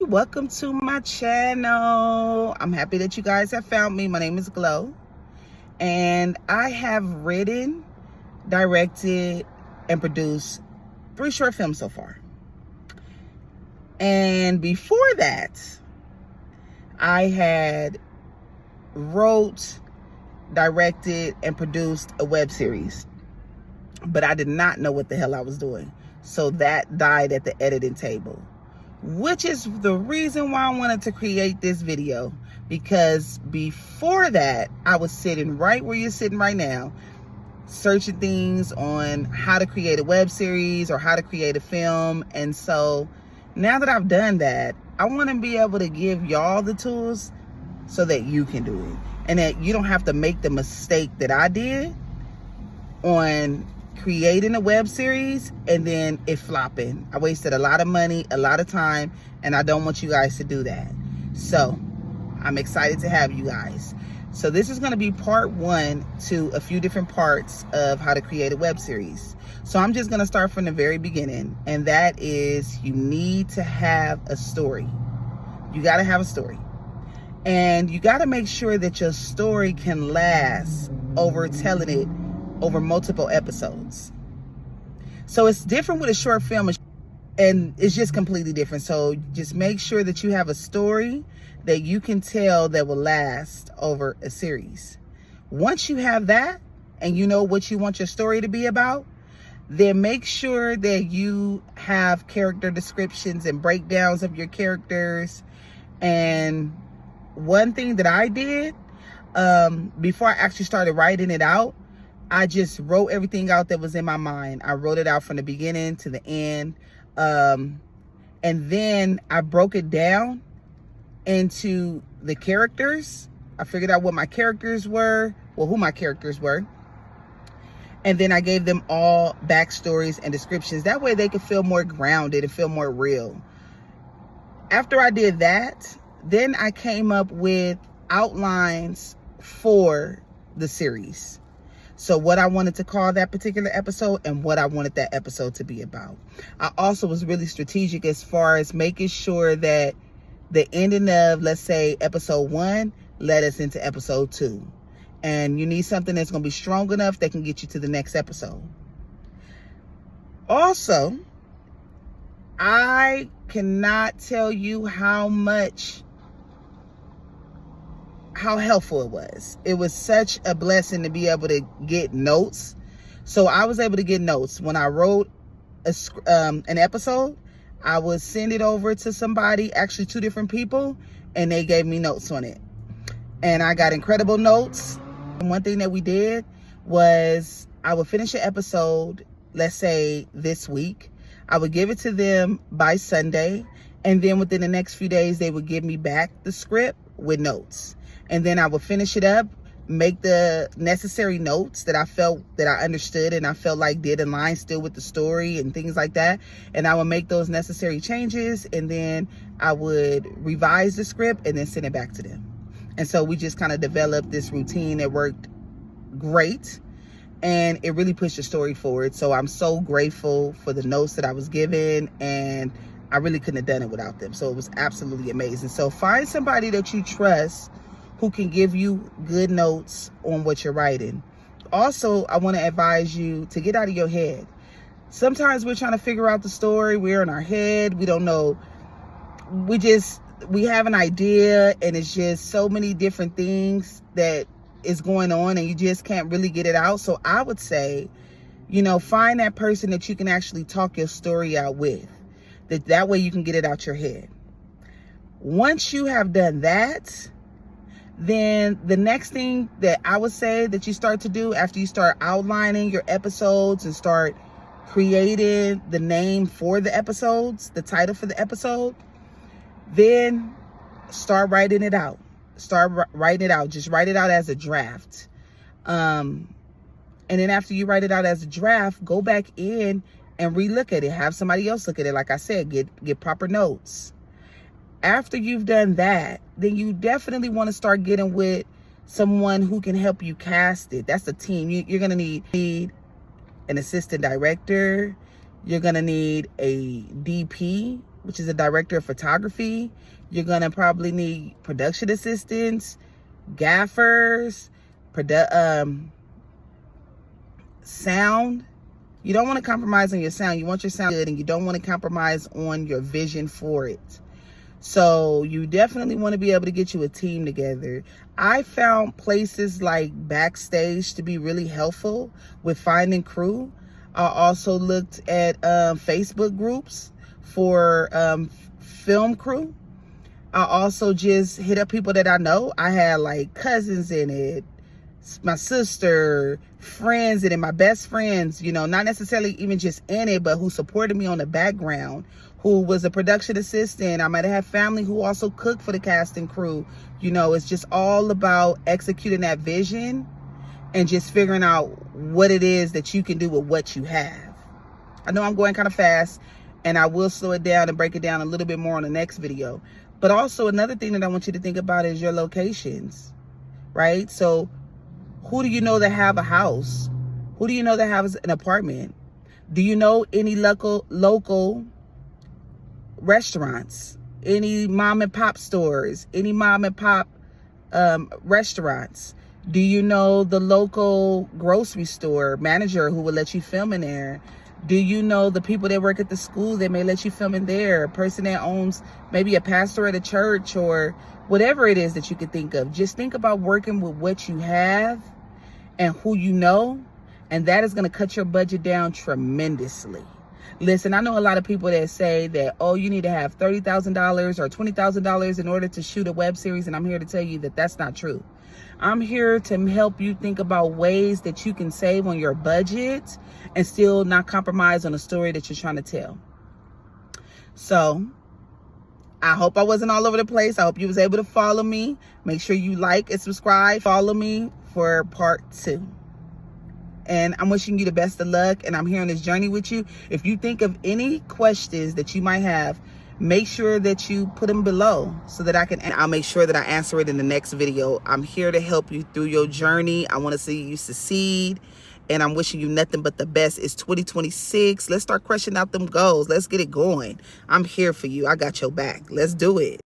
Welcome to my channel. I'm happy that you guys have found me. My name is Glow, and I have written, directed, and produced 3 short films so far. And before that, I had wrote, directed, and produced a web series, but I did not know what the hell I was doing. So that died at the editing table, which is the reason why I wanted to create this video, because before that, I was sitting right where you're sitting right now, searching things on how to create a web series or how to create a film. And so now that I've done that, I want to be able to give y'all the tools so that you can do it, and that you don't have to make the mistake that I did on creating a web series and then it flopping. I wasted a lot of money, a lot of time, and I don't want you guys to do that. So I'm excited to have you guys. So this is going to be part 1 to a few different parts of how to create a web series. So I'm just going to start from the very beginning, and that is, you need to have a story. You got to have a story, and you got to make sure that your story can last over telling it over multiple episodes. So it's different with a short film, and it's just completely different. So just make sure that you have a story that you can tell that will last over a series. Once you have that and you know what you want your story to be about, then make sure that you have character descriptions and breakdowns of your characters. And one thing that I did before I actually started writing it out, I just wrote everything out that was in my mind. I wrote it out from the beginning to the end. And then I broke it down into the characters. I figured out what my characters were, who my characters were. And then I gave them all backstories and descriptions. That way they could feel more grounded and feel more real. After I did that, then I came up with outlines for the series. So what I wanted to call that particular episode and what I wanted that episode to be about. I also was really strategic as far as making sure that the ending of, let's say, episode 1 led us into episode 2. And you need something that's going to be strong enough that can get you to the next episode. Also, I cannot tell you how helpful it was. It was such a blessing to be able to get notes. So I was able to get notes when I wrote an episode. I would send it over to somebody, actually 2 different people, and they gave me notes on it. And I got incredible notes. And one thing that we did was, I would finish an episode, let's say this week. I would give it to them by Sunday, and then within the next few days, they would give me back the script with notes. And then I would finish it up, make the necessary notes that I felt that I understood and I felt like did align still with the story and things like that. And I would make those necessary changes, and then I would revise the script and then send it back to them. And so we just kind of developed this routine that worked great, and it really pushed the story forward. So I'm so grateful for the notes that I was given, and I really couldn't have done it without them. So it was absolutely amazing. So find somebody that you trust who can give you good notes on what you're writing. Also, I want to advise you to get out of your head. Sometimes we're trying to figure out the story. We're in our head. We don't know. We have an idea, and it's just so many different things that is going on, and you just can't really get it out. So I would say, find that person that you can actually talk your story out with. That way you can get it out your head. Once you have done that, then the next thing that I would say that you start to do after you start outlining your episodes and start creating the name for the episodes, the title for the episode, then start writing it out. Start writing it out. Just write it out as a draft. And then after you write it out as a draft, go back in and relook at it. Have somebody else look at it. Like I said, get proper notes. After you've done that, then you definitely want to start getting with someone who can help you cast it. That's a team. You're going to need an assistant director. You're going to need a DP which is a director of photography. You're going to probably need production assistants, gaffers, sound. You don't want to compromise on your sound. You want your sound good, and you don't want to compromise on your vision for it. So you definitely want to be able to get you a team together. I found places like Backstage to be really helpful with finding crew. I also looked at Facebook groups for film crew. I also just hit up people that I know. I had like cousins in it, my sister, friends in it, my best friends, you know, not necessarily even just in it, but who supported me on the background, who was a production assistant. I might have family who also cooked for the cast and crew. You know, it's just all about executing that vision and just figuring out what it is that you can do with what you have. I know I'm going kind of fast, and I will slow it down and break it down a little bit more on the next video. But also another thing that I want you to think about is your locations, right? So who do you know that have a house? Who do you know that has an apartment? Do you know any local restaurants? Any mom and pop stores? Any mom and pop restaurants? Do you know the local grocery store manager who will let you film in there? Do you know the people that work at the school that may let you film in there? A person that owns maybe a pastor at a church, or whatever it is that you could think of. Just think about working with what you have and who you know, and that is going to cut your budget down tremendously. Listen, I know a lot of people that say that, oh, you need to have $30,000 or $20,000 in order to shoot a web series, and I'm here to tell you that that's not true. I'm here to help you think about ways that you can save on your budget and still not compromise on the story that you're trying to tell. So I hope I wasn't all over the place. I hope you was able to follow me. Make sure you like and subscribe. Follow me for part 2. And I'm wishing you the best of luck, and I'm here on this journey with you. If you think of any questions that you might have, make sure that you put them below so that I'll make sure that I answer it in the next video. I'm here to help you through your journey. I want to see you succeed, and I'm wishing you nothing but the best. It's 2026. Let's start crushing out them goals. Let's get it going. I'm here for you. I got your back. Let's do it.